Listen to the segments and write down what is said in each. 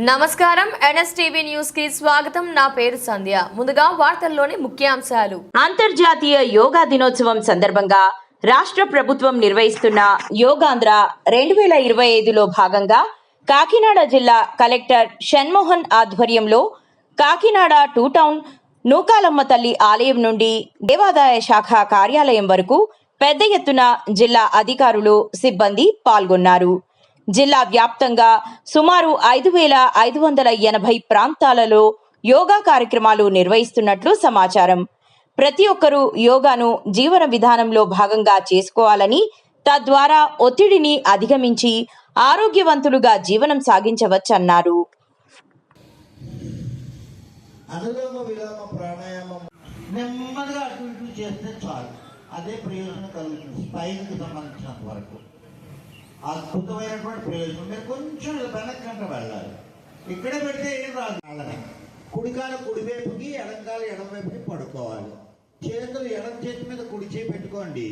నమస్కారం NSTV news కి స్వాగతం. నా పేరు సంధ్య. ముందుగా వార్తల్లోని ముఖ్యాంశాలు. అంతర్జాతీయ యోగా దినోత్సవం సందర్భంగా రాష్ట్ర ప్రభుత్వం నిర్వహిస్తున్న యోగాంధ్ర 2025లో భాగంగా కాకినాడ జిల్లా కలెక్టర్ షణ్మోహన్ ఆధ్వర్యంలో కాకినాడ 2 టౌన్ నూకాలమ్మ తల్లి ఆలయం నుండి దేవాదాయ శాఖ కార్యాలయం వరకు పెద్ద ఎత్తున జిల్లా అధికారులు సిబ్బంది పాల్గొన్నారు. జిల్లా వ్యాప్తంగా సుమారు 5580 ప్రాంతాలలో యోగా కార్యక్రమాలు నిర్వహిస్తున్నట్లు సమాచారం. ప్రతి ఒక్కరూ యోగాను జీవన విధానంలో భాగంగా చేసుకోవాలని, తద్వారా ఒత్తిడిని అధిగమించి ఆరోగ్యవంతులుగా జీవనం సాగించవచ్చన్నారు. అనులోమ విలోమ ప్రాణాయామం నెమ్మదిగా అటు ఇటు చేస్తే చాలు, అదే ప్రయోజనం కలుగుతుంది. స్పైన్కి సంబంధించినంత వరకు అద్భుతమైనటువంటి ప్రయోజనం. మీరు కొంచెం వెనక్కంట వెళ్ళాలి. ఇక్కడే పెడితే ఏం రాదు. కుడికాల కుడివైపుకి, ఎడంకాల ఎడమవైపుకి పడుకోవాలి. చేతులు ఎడమ చేతి మీద కుడి చేయి పెట్టుకోండి.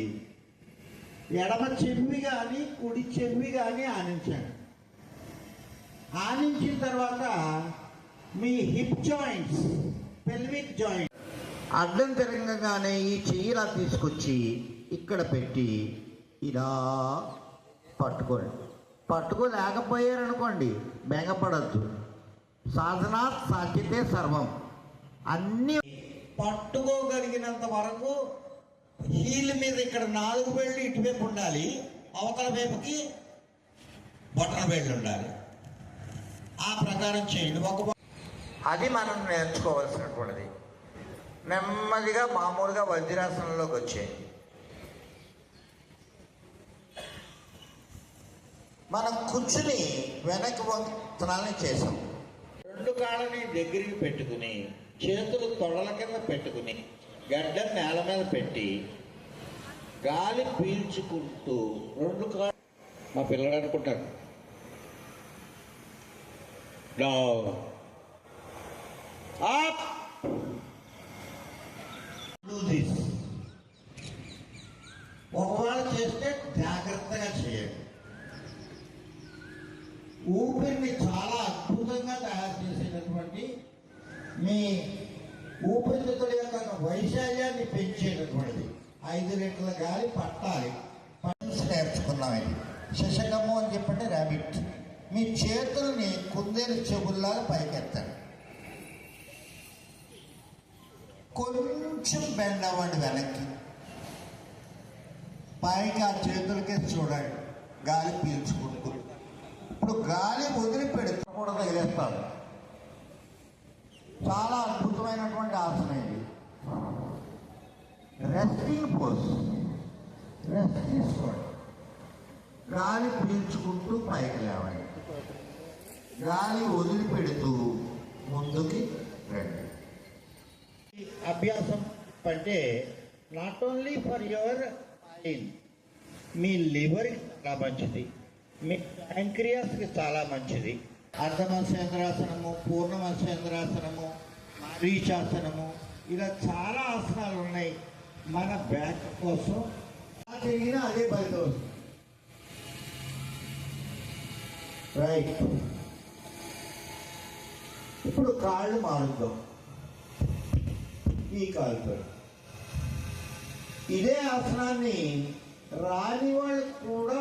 ఎడమ చెవి కానీ కుడి చెవి కానీ ఆనించండి. ఆనించిన తర్వాత మీ హిప్ జాయింట్స్, పెల్విక్ జాయింట్ అడ్డం తిరగగానే ఈ చెయ్యిలా తీసుకొచ్చి ఇక్కడ పెట్టి ఇలా పట్టుకోలేకపోయారనుకోండి, బెంగపడద్దు. సాధనా సాధ్యతే సర్వం. అన్ని పట్టుకోగలిగినంత వరకు హీల్ మీద ఇక్కడ 4 వేళ్ళు ఇటువైపు ఉండాలి, అవతల వైపుకి బొట్టన వేళ్ళు ఉండాలి. ఆ ప్రకారం చేయండి. అది మనం నేర్చుకోవాల్సినటువంటిది. నెమ్మదిగా మామూలుగా వజ్రాసనంలోకి వచ్చేయండి. మనం కూర్చుని వెనక్కి వంతనాలని చేసాం. 2 కాళ్ళని దగ్గరికి పెట్టుకుని, చేతులు తొడల కింద పెట్టుకుని, గడ్డం నేల మీద పెట్టి గాలి పీల్చుకుంటూ 2 కాళ్ళు. మా పిల్లడు అనుకుంటారు ఒకవేళ చేస్తే జాగ్రత్తగా చేయండి. ఊపిరిని చాలా అద్భుతంగా తయారు చేసేటటువంటి, మీ ఊపిరితిత్తుల యొక్క వైశాల్యాన్ని పెంచేటటువంటిది 5 లీటర్ల గాలి పట్టాలి. నేర్చుకున్నాం. ఇది శశకము అని చెప్పండి, ర్యాబిట్. మీ చేతుల్ని కుందేలు చెవుల్లాగా పైకెత్తండి. కొంచెం బెండ్ అవ్వండి వెనక్కి. పైకి ఆ చేతులకే చూడండి, గాలి పీల్చుకుంటూ. ఇప్పుడు గాలి వదిలిపెడితే కూడా తగిలేస్తారు. చాలా అద్భుతమైనటువంటి ఆసనం ఇది. Resting pose. రెస్ట్ తీసుకోండి. గాలి పీల్చుకుంటూ పైకి లేవండి. గాలి వదిలిపెడుతూ ముందుకి రండి. అభ్యాసం అంటే not only for your mind, మీ లివర్కి చాలా మంచిది, మీ ప్యాంక్రియాస్కి చాలా మంచిది. అర్ధమత్స్యేంద్రాసనము, పూర్ణమత్స్యేంద్రాసనము, రీచాసనము, ఇలా చాలా ఆసనాలు ఉన్నాయి మన బ్యాక్ కోసం. తిరిగినా అదే బయట వస్తుంది. రైట్. ఇప్పుడు కాళ్ళు మారుద్దాం. ఈ కాలుతో ఇదే ఆసనాన్ని రాని వాళ్ళు కూడా